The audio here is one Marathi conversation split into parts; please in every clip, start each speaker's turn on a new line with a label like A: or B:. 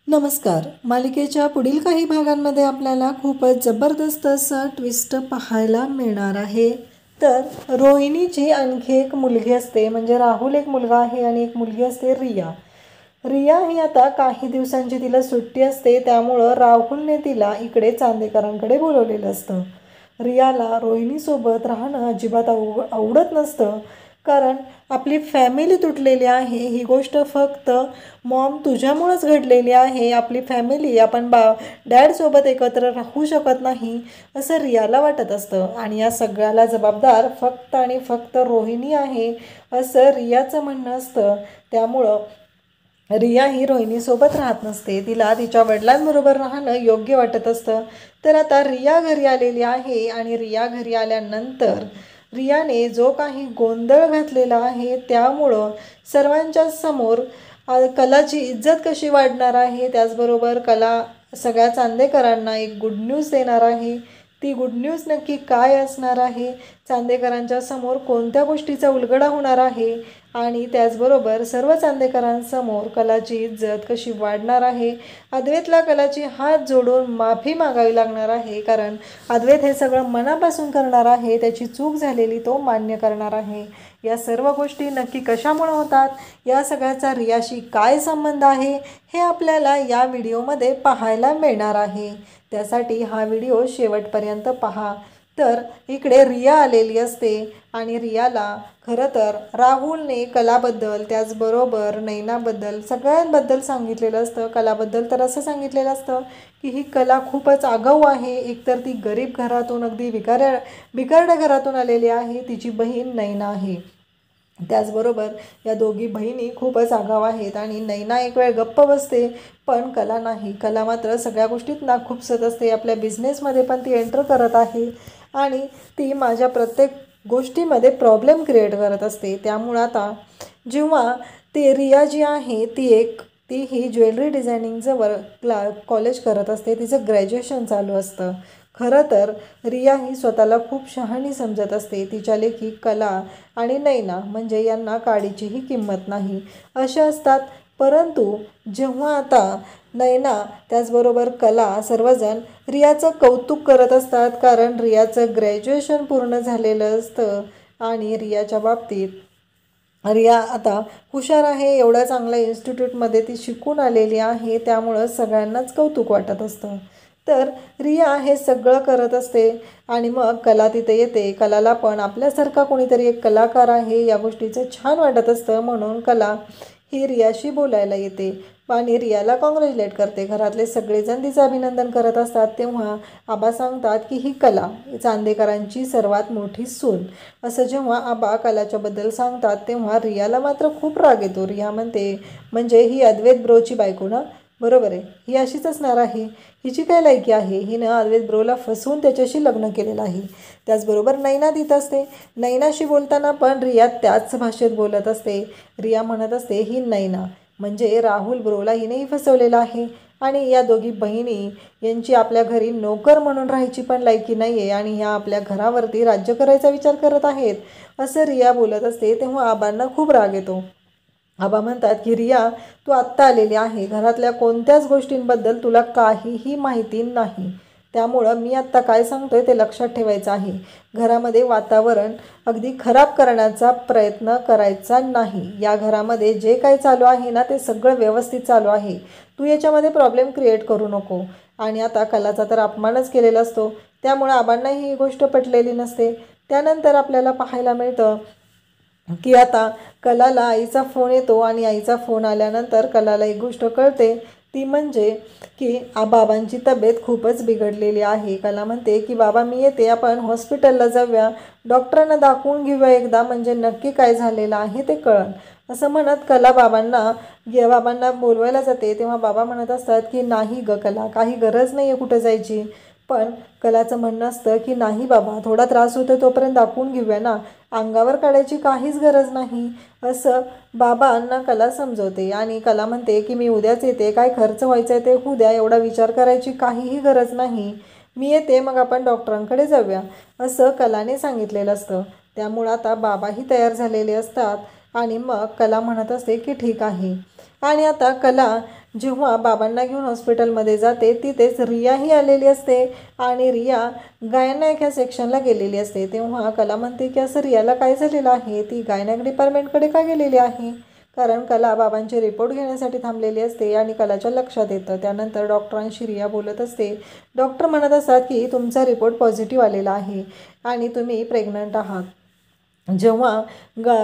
A: नमस्कार. मालिकेच्या पुढील काही भागांमध्ये आपल्याला खूपच जबरदस्त असा ट्विस्ट पाहायला मिळणार आहे. तर रोहिणीची आणखी एक मुलगी असते, म्हणजे राहुल एक मुलगा आहे आणि एक मुलगी असते रिया. रिया ही आता काही दिवसांची तिला सुट्टी असते, त्यामुळं राहुलने तिला इकडे चांदेकरांकडे बोलवलेलं असतं. रियाला रोहिणीसोबत राहणं अजिबात आवडत नसतं, कारण आपली फॅमिली तुटलेली आहे. ही गोष्ट फक्त मॉम तुझ्यामुळंच घडलेली आहे. आपली फॅमिली आपण डॅडसोबत एकत्र राहू शकत नाही असं रियाला वाटत असतं आणि या सगळ्याला जबाबदार फक्त आणि फक्त रोहिणी आहे असं रियाचं म्हणणं असतं. त्यामुळं रिया ही रोहिणीसोबत राहत नसते. तिला तिच्या वडिलांबरोबर राहणं योग्य वाटत असतं. तर आता रिया घरी आलेली आहे आणि रिया घरी आल्यानंतर रियाने जो काही गोंधळ घातलेला आहे त्यामुळं सर्वांच्या समोर कलाची इज्जत कशी वाढणार आहे, त्याचबरोबर कला सगळ्या चांदेकरांना एक गुड न्यूज देणार आहे. ती गुड न्यूज नक्की काय असणार आहे, चांदेकरांच्या समोर कोणत्या गोष्टीचा उलगडा होणार आहे आणि त्याचबरोबर सर्व चांदेकरांसमोर कलाची इज्जत कशी वाढणार आहे. अद्वैतला कलाची हात जोडून माफी मागावी लागणार आहे, कारण अद्वैत हे सगळं मनापासून करणार आहे. त्याची चूक झालेली तो मान्य करणार आहे. या सर्व गोष्टी नक्की कशामुळे होतात, या सगळ्याचा रियाशी काय संबंध आहे, हे आपल्याला या व्हिडिओमध्ये पाहायला मिळणार आहे. त्यासाठी हा व्हिडिओ शेवटपर्यंत पहा. तर इकडे रिया आलेली असते आणि रियाला खरं तर राहुलने कलाबद्दल त्याचबरोबर नैनाबद्दल सगळ्यांबद्दल सांगितलेलं असतं. कलाबद्दल तर असं सांगितलेलं असतं की ही कला खूपच आगाऊ आहे. एकतर ती गरीब घरातून, अगदी बिकारड्या घरातून आलेली आहे. तिची बहीण नैना आहे. त्याचबरोबर या दोघी बहिणी खूपच आगाऊ आहेत आणि नैना एक वेळ गप्प बसते, पण कला नाही. कला मात्र सगळ्या गोष्टीत नाखुपसत असते. आपल्या बिझनेसमध्ये पण ती एंटर करत आहे आणि ती माझ्या प्रत्येक गोष्टीमध्ये प्रॉब्लेम क्रिएट करत असते. त्यामुळं आता जेव्हा ती रिया जी आहे ती ही ज्वेलरी डिझायनिंगचं कॉलेज करत असते. तिचं ग्रॅज्युएशन चालू असतं. खरं तर रिया ही स्वतःला खूप शहाणी समजत असते. तिच्या लेखी कला आणि नैना म्हणजे यांना काडीचीही किंमत नाही असे असतात. परंतु जेव्हा आता नैना त्याचबरोबर कला सर्वजण रियाचं कौतुक करत असतात, कारण रियाचं ग्रॅज्युएशन पूर्ण झालेलं असतं आणि रियाच्या बाबतीत रिया आता हुशार आहे. एवढ्या चांगल्या इन्स्टिट्यूटमध्ये ती शिकून आलेली आहे, त्यामुळं सगळ्यांनाच कौतुक वाटत असतं. तर रिया हे सगळं करत असते आणि मग कला तिथे येते. कलाला पण आपल्यासारखा कोणीतरी एक कलाकार आहे या गोष्टीचं छान वाटत असतं, म्हणून कला ही रियाशी बोलायला येते आणि रियाला कॉंग्रॅच्युलेट करते. घरातले सगळेजण तिचं अभिनंदन करत असतात. तेव्हा आबा सांगतात की ही कला चांदेकरांची सर्वात मोठी सून. असं जेव्हा आबा कलाच्याबद्दल सांगतात तेव्हा रियाला मात्र खूप राग येतो. रिया म्हणते, म्हणजे ही अद्वैत ब्रोची बायको ना? बरोबर आहे, ही अशीच असणार आहे. हिची काय लायकी आहे, हिनं अद्वैत ब्रोला फसवून त्याच्याशी लग्न केलेलं आहे. त्याचबरोबर नैना तिथं असते. नैनाशी बोलताना पण रिया त्याच भाषेत बोलत असते. रिया म्हणत असते, ही नैना म्हणजे राहुल ब्रोला हिनेही फसवलेलं आहे आणि या दोघी बहिणी यांची आपल्या घरी नोकर म्हणून राहायची पण लायकी नाही आहे आणि ह्या आपल्या घरावरती राज्य करायचा विचार करत आहेत असं रिया बोलत असते. तेव्हा आबांना खूप राग येतो. आबा म्हणतात की रिया, तू आत्ता आलेली आहे, घरातल्या कोणत्याच गोष्टींबद्दल तुला काहीही माहिती नाही. त्यामुळं मी आत्ता काय सांगतोय ते लक्षात ठेवायचं आहे. घरामध्ये वातावरण अगदी खराब करण्याचा प्रयत्न करायचा नाही. या घरामध्ये जे काही चालू आहे ना ते सगळं व्यवस्थित चालू आहे. तू याच्यामध्ये प्रॉब्लेम क्रिएट करू नको. आणि आता कलाचा तर अपमानच केलेला असतो, त्यामुळं आबांनाही ही गोष्ट पटलेली नसते. त्यानंतर आपल्याला पाहायला मिळतं की आता कलाला आईचा फोन येतो आणि आईचा फोन आल्यानंतर कलाला एक गोष्ट कळते, ती म्हणजे की बाबांची तब्येत खूपच बिघडलेली आहे. कला म्हणते की बाबा मी येते, आपण हॉस्पिटलला जाऊया, डॉक्टरांना दाखवून घेऊया एकदा, म्हणजे नक्की काय झालेलं आहे ते कळन. असं म्हणत कला बाबांना बोलवायला जाते. तेव्हा बाबा म्हणत असतात की नाही ग कला, काही गरज नाही आहे कुठं जायची. पण कलाचं म्हणणं असतं की नाही बाबा, थोडा त्रास होतो तोपर्यंत दाखवून घेऊया ना, अंगावर काढायची काहीच गरज नाही असं बाबांना कला समजवते. आणि कला म्हणते की मी उद्याच येते, काय खर्च व्हायचा आहे ते होऊ द्या, एवढा विचार करायची काहीही गरज नाही, मी येते, मग आपण डॉक्टरांकडे जाऊया असं कलाने सांगितलेलं असतं. त्यामुळं आता बाबाही तयार झालेले असतात आणि मग कला म्हणत असते की ठीक आहे. आणि आता कला जेव्हा बाबांना घेऊन हॉस्पिटलमध्ये जाते तिथेच रियाही आलेली असते आणि रिया गायनॅक ह्या सेक्शनला गेलेली असते. तेव्हा कला म्हणते की असं रियाला काय झालेलं आहे, ती गायनॅक डिपार्टमेंटकडे का गेलेली आहे. कारण कला बाबांचे रिपोर्ट घेण्यासाठी थांबलेली असते आणि कलाच्या लक्षात येतं. त्यानंतर डॉक्टरांशी रिया बोलत असते. डॉक्टर म्हणत असतात की तुमचा रिपोर्ट पॉझिटिव्ह आलेला आहे आणि तुम्ही प्रेग्नंट आहात. जेव्हा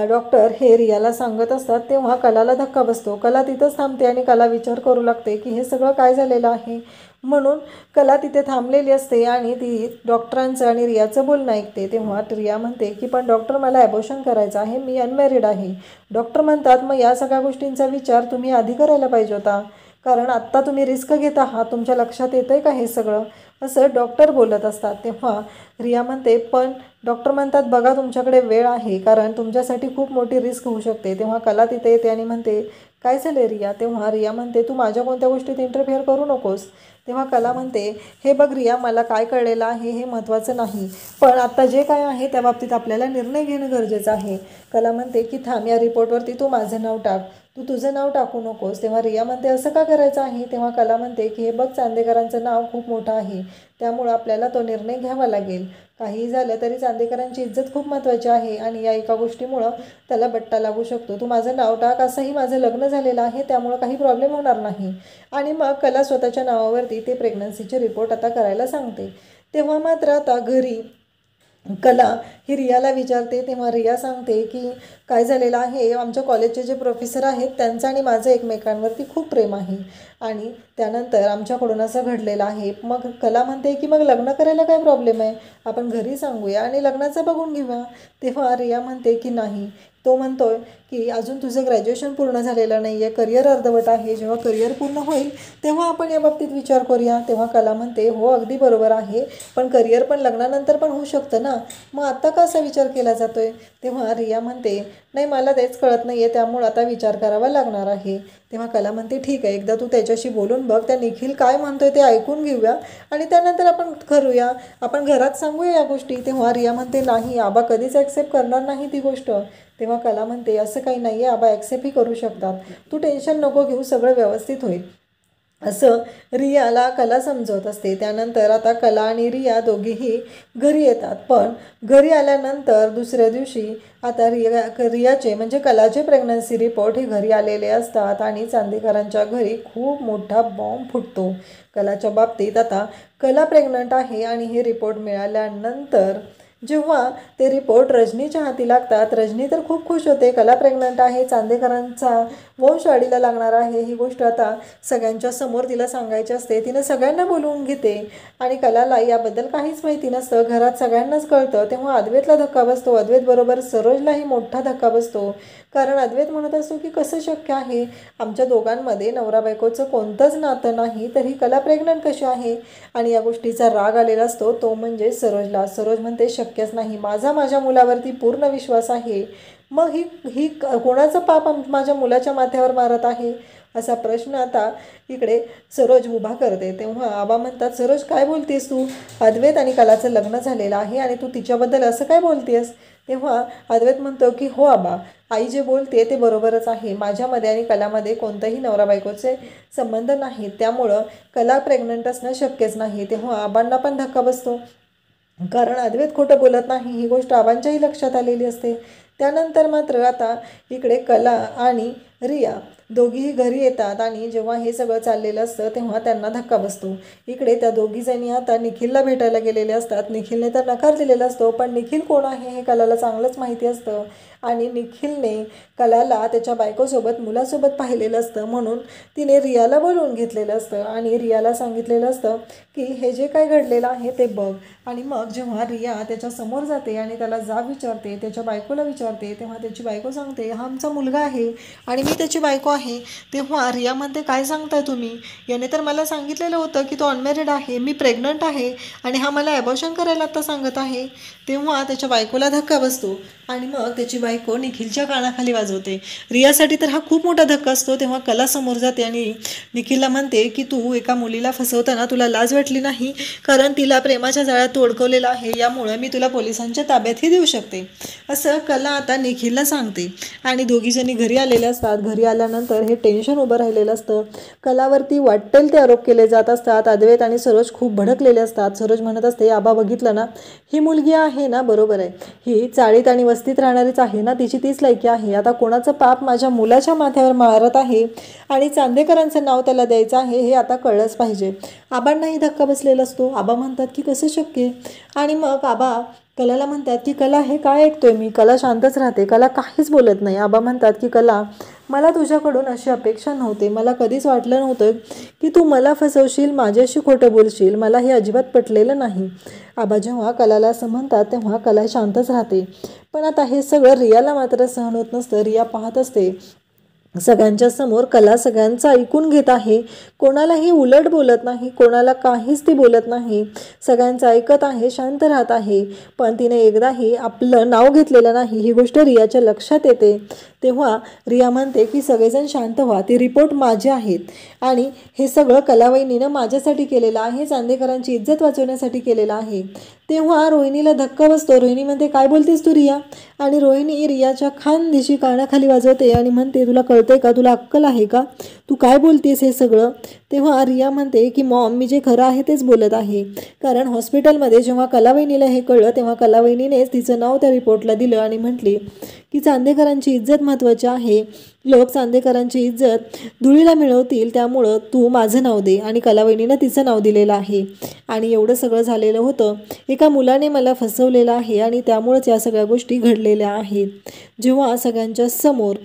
A: डॉक्टर हे रियाला सांगत असतात तेव्हा कलाला धक्का बसतो. कला तिथंच थांबते आणि कला विचार करू लागते की हे सगळं काय झालेलं आहे. म्हणून कला तिथे थांबलेली असते आणि ती डॉक्टरांचं आणि रियाचं बोलणं ऐकते. तेव्हा रिया म्हणते की पण डॉक्टर मला ॲबॉर्शन करायचं आहे, मी अनमॅरिड आहे. डॉक्टर म्हणतात मग या सगळ्या गोष्टींचा विचार तुम्ही आधी करायला पाहिजे होता, कारण आत्ता तुम्ही रिस्क घेत आहात, तुमच्या लक्षात येतं आहे का हे सगळं, असं डॉक्टर बोलत असतात. तेव्हा रिया म्हणते पण डॉक्टर म्हणतात बघा तुमच्याकडे वेळ आहे, कारण तुमच्यासाठी खूप मोठी रिस्क होऊ शकते. तेव्हा कला तिथे येते आणि म्हणते काय झाले रिया. तेव्हा रिया म्हणते तू माझ्या कोणत्या गोष्टीत इंटरफेअर करू नकोस. तेव्हा कला म्हणते हे बघ रिया, मला काय कळलेलं आहे हे महत्त्वाचं नाही, पण आत्ता जे काय आहे त्या बाबतीत आपल्याला निर्णय घेणं गरजेचं आहे. कला म्हणते की थांब, या रिपोर्टवरती तू माझं नाव टाक, तू तुझं नाव टाकू नकोस. तेव्हा रिया म्हणते असं का करायचं आहे. तेव्हा कला म्हणते की हे बघ चांदेकरांचं नाव खूप मोठं आहे, त्यामुळं आपल्याला तो निर्णय घ्यावा लागेल. काहीही झालं तरी चांदेकरांची इज्जत खूप महत्त्वाची आहे आणि या एका गोष्टीमुळं त्याला बट्टा लागू शकतो. तू माझं नाव टाक, असंही माझं लग्न झालेलं आहे त्यामुळं काही प्रॉब्लेम होणार नाही. आणि मग कला स्वतःच्या नावावरती ते प्रेग्नन्सीचे रिपोर्ट आता करायला सांगते. तेव्हा मात्र आता घरी कला ही रियाला विचारते. तेव्हा रिया सांगते की काय झालेलं आहे, आमच्या कॉलेजचे जे प्रोफेसर आहेत त्यांचं आणि माझं एकमेकांवरती खूप प्रेम आहे आणि त्यानंतर आमच्याकडून असं घडलेलं आहे. मग कला म्हणते की मग लग्न करायला काय प्रॉब्लेम आहे, आपण घरी सांगूया आणि लग्नाचं बघून घेऊया. तेव्हा रिया म्हणते की नाही, तो म्हणतोय की अजून तुझं ग्रॅज्युएशन पूर्ण झालेलं नाही आहे, करिअर अर्धवट आहे, जेव्हा करिअर पूर्ण होईल तेव्हा आपण या बाबतीत विचार करूया. तेव्हा कला म्हणते हो अगदी बरोबर आहे, पण करिअर पण लग्नानंतर पण होऊ शकतं ना, मग आता का असा विचार केला जातो आहे. तेव्हा रिया म्हणते नाही मला तेच कळत नाही आहे, त्यामुळं आता विचार करावा लागणार आहे. तेव्हा कला म्हणते ठीक आहे, एकदा तू त्याच्याशी बोलून बघ, त्या निखिल काय म्हणतोय ते ऐकून घेऊया आणि त्यानंतर आपण करूया, आपण घरात सांगूया या गोष्टी. तेव्हा रिया म्हणते नाही, आबा कधीच ॲक्सेप्ट करणार नाही ती गोष्ट. तेव्हा कला म्हणते असं काही नाही आहे, आबा ॲक्सेप्टही करू शकतात, तू टेन्शन नको घेऊ, सगळं व्यवस्थित होईल, असं रियाला कला समजवत असते. त्यानंतर आता कला आणि रिया दोघीही घरी येतात. पण घरी आल्यानंतर दुसऱ्या दिवशी आता रियाचे म्हणजे कलाचे प्रेग्नन्सी रिपोर्ट हे घरी आलेले असतात आणि चांदेकरांच्या घरी खूप मोठा बॉम्ब फुटतो. कलाच्या बाबतीत आता कला प्रेग्नंट आहे आणि हे रिपोर्ट मिळाल्यानंतर जेव्हा ते रिपोर्ट रजनीच्या हाती लागतात, रजनी तर खूप खुश होते, कला प्रेग्नंट आहे, चांदेकरांचा वंश अडीला लागणार आहे, ही गोष्ट आता सगळ्यांच्या समोर तिला सांगायची असते. तिनं सगळ्यांना बोलवून घेते आणि कलाला याबद्दल काहीच माहिती नसतं, घरात सगळ्यांनाच कळतं. तेव्हा अद्वैतला धक्का बसतो, अद्वैतबरोबर सरोजलाही मोठा धक्का बसतो, कारण अद्वैत म्हणत असतो की कसं शक्य आहे, आमच्या दोघांमध्ये नवरा बायकोचं कोणतंच नातं नाही, तर ही कला प्रेग्नंट कशी आहे. आणि या गोष्टीचा राग आलेला असतो तो म्हणजे सरोजला. सरोज म्हणते शक्यच नाही, माझ्या मुलावरती पूर्ण विश्वास आहे, मग ही कोणाचं पाप माझ्या मुलाच्या माथ्यावर मारत आहे, असा प्रश्न आता इकडे सरोज उभा करते. तेव्हा आबा म्हणतात सरोज काय बोलतेस तू, अद्वैत आणि कलाचं लग्न झालेलं आहे आणि तू तिच्याबद्दल असं काय बोलतेस. तेव्हा अद्वैत म्हणतो की हो आबा, आई जे बोलते ते बरोबरच आहे, माझ्यामध्ये आणि कलामध्ये कोणतंही नवरा बायकोचे संबंध नाहीत, त्यामुळं कला प्रेग्नंट असणं शक्यच नाही. तेव्हा आबांना पण धक्का बसतो, कारण अद्वैत खोटं बोलत नाही, ही गोष्ट आबांच्याही लक्षात आलेली असते. त्यानंतर मात्र आता इकडे कला आणि रिया दोघीही घरी येतात आणि जेव्हा हे सगळं चाललेलं असतं तेव्हा त्यांना धक्का बसतो. इकडे त्या दोघीजणी आता निखिलला भेटायला गेलेले असतात. निखिलने तर नकार दिलेला असतो, पण निखिल कोण आहे हे कलाला चांगलंच माहिती असतं आणि निखिलने कलाला त्याच्या बायकोसोबत मुलासोबत पाहिलेलं असतं, म्हणून तिने रियाला बोलवून घेतलेलं असतं आणि रियाला सांगितलेलं असतं की हे जे काय घडलेलं आहे ते बघ. आणि मग जेव्हा रिया त्याच्या समोर जाते आणि त्याला जाब विचारते, त्याच्या बायकोला विचारते, तेव्हा त्याची बायको सांगते हा आमचा मुलगा आहे आणि मी त्याची बायको आहे. तेव्हा रिया म्हणते काय सांगताय तुम्ही, याने तर मला सांगितलेलं होतं की तो अनमॅरिड आहे, मी प्रेग्नंट आहे आणि हा मला ॲबॉर्शन करायला आता सांगत आहे. तेव्हा त्याच्या बायकोला धक्का बसतो आणि मग त्याची बायको निखिलच्या कानाखाली वाजवते. रियासाठी तर हा खूप मोठा धक्का असतो. तेव्हा कला समोर जाते आणि निखिलला म्हणते की तू एका मुलीला फसवताना तुला लाज वाटली नाही, कारण तिला प्रेमाच्या जाळ्यात तू अडकवलेलं आहे, यामुळे मी तुला पोलिसांच्या ताब्यातही देऊ शकते, असं कला आता निखिलला सांगते. आणि दोघीजणी घरी आलेले असतात. घरी आल्यानंतर हे टेन्शन उभं राहिलेलं असतं. कलावरती वाटेल ते आरोप केले जात असतात. अद्वैत आणि सरोज खूप भडकलेले असतात. सरोज म्हणत असते, आबा बघितलं ना, ही मुलगी आहे ना, बरोबर आहे, ही चाळीत आणि वस्तीत राहणारीच आहे ना, तिची तीच लायकी आहे. आता कोणाचं पाप माझ्या मुलाच्या माथ्यावर मारत आहे आणि चांदेकरांचं नाव त्याला द्यायचं आहे, हे आता कळलंच पाहिजे. आबांनाही धक्का बसलेला असतो. आबा म्हणतात की कसं शक्य. आणि मग आबा कलाला म्हणतात की कला हे काय ऐकतोय मी. कला शांतच राहते. कला काहीच बोलत नाही. आबा म्हणतात की कला, मला तुझ्याकडून अशी अपेक्षा नव्हती. मला कधीच वाटलं नव्हतं की तू मला फसवशील, माझ्याशी खोटं बोलशील. मला हे अजिबात पटलेलं नाही. आबा जेव्हा कलाला असं म्हणतात तेव्हा कला शांतच राहते. पण आता हे सगळं रियाला मात्र सहन होत नसतं. रिया पाहत असते सगळ्यांच्या समोर कला सगळ्यांचं ऐकून घेत आहे, कोणालाही उलट बोलत नाही, कोणाला काहीच ती बोलत नाही, सगळ्यांचं ऐकत आहे, शांत राहत आहे. पण तिने एकदाही आपलं नाव घेतलेलं नाही, ही गोष्ट रियाच्या लक्षात येते. तेव्हा रिया म्हणते की सगळेजण शांत व्हा, ते रिपोर्ट माझे आहेत आणि हे सगळं कलावहिनीनं माझ्यासाठी केलेलं आहे, चांदेकरांची इज्जत वाचवण्यासाठी केलेलं आहे. तेव्हा रोहिणीला धक्का बसतो. रोहिणी म्हणते, काय बोलतेस तू रिया. आणि रोहिणी रियाच्या खांद्याशी कानाखाली वाजवते आणि म्हणते, तुला कळतंय का, तुला अक्कल आहे का, तू काय बोलतेस हे सगळं. तेव्हा रिया म्हणते की मॉम, मी जे खरं आहे तेच बोलत आहे. कारण हॉस्पिटलमध्ये जेव्हा कलावहिनीला हे कळलं तेव्हा कलावहिनीनेच तिचं नाव त्या रिपोर्टला दिलं आणि म्हटली की चांदेकरांची इज्जत महत्त्वाची आहे, लोक चांदेकरांची इज्जत धुळीला मिळवतील, त्यामुळं तू माझं नाव दे. आणि कलावहिनीनं तिचं नाव दिलेलं आहे. आणि एवढं सगळं झालेलं होतं. एका मुलाने मला फसवलेलं आहे आणि त्यामुळंच या सगळ्या गोष्टी घडलेल्या आहेत. जेव्हा सगळ्यांच्या समोर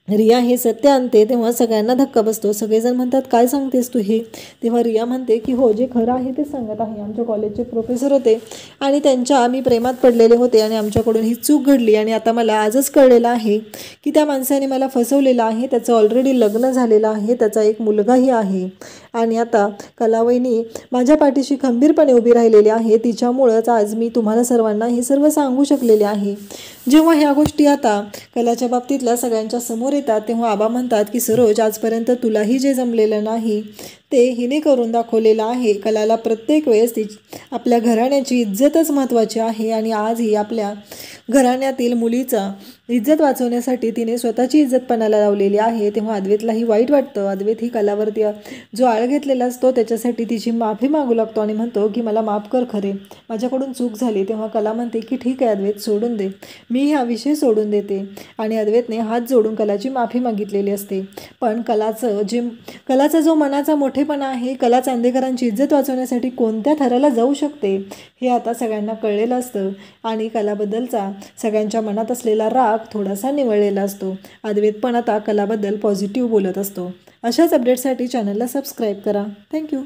A: रिया हे सत्य आणते तेव्हा सगळ्यांना धक्का बसतो. सगळेजण म्हणतात, काय सांगतेस तू हे. तेव्हा रिया म्हणते की हो, जे खरं आहे ते सांगत आहे. आमच्या कॉलेजचे प्रोफेसर होते आणि त्यांच्या आम्ही प्रेमात पडलेले होते आणि आमच्याकडून ही चूक घडली आणि आता मला आजच कळलेलं आहे की त्या माणसाने मला फसवलेलं आहे. त्याचं ऑलरेडी लग्न झालेलं आहे, त्याचा एक मुलगाही आहे आणि आता कलावहिनी माझ्या पाठीशी खंबीरपणे उभी राहिलेली आहे. तिच्यामुळंच आज मी तुम्हाला सर्वांना हे सर्व सांगू शकलेले आहे. जेव्हा ह्या गोष्टी आता कलाच्या बाबतीतल्या सगळ्यांच्या समोर येतात तेव्हा आबा म्हणतात की सरोज, आजपर्यंत तुलाही जे जमलेलं नाही ते हिने करून दाखवलेलं आहे. कलाला प्रत्येक वेळेस आपल्या घराण्याची इज्जतच महत्त्वाची आहे आणि आज ही आपल्या घराण्यातील मुलीचा इज्जत वाचवण्यासाठी तिने स्वतःची इज्जत पणाला लावलेली आहे. तेव्हा अद्वैतलाही वाईट वाटतं. अद्वैत ही कलावरती जो आळ घेतलेला असतो त्याच्यासाठी तिची माफी मागू लागतो आणि म्हणतो की मला माफ कर, खरे माझ्याकडून चूक झाली. तेव्हा कला म्हणते की ठीक आहे अद्वैत, सोडून दे, मी हा विषय सोडून देते. आणि अद्वैतने हात जोडून कलाची माफी मागितलेली असते. पण कलाचा जो मनाचा मोठेपणा आहे, कला चांदेकरांची इज्जत वाचवण्यासाठी कोणत्या थराला जाऊ शकते हे आता सगळ्यांना कळलेलं असतं आणि कलाबद्दलचा सगळ्यांच्या मनात असलेला राग थोडासा निवळलेला असतो. अद्वैत पण आता कलाबद्दल पॉझिटिव्ह बोलत असतो. अशाच अपडेटसाठी चॅनलला सबस्क्राईब करा. थँक्यू.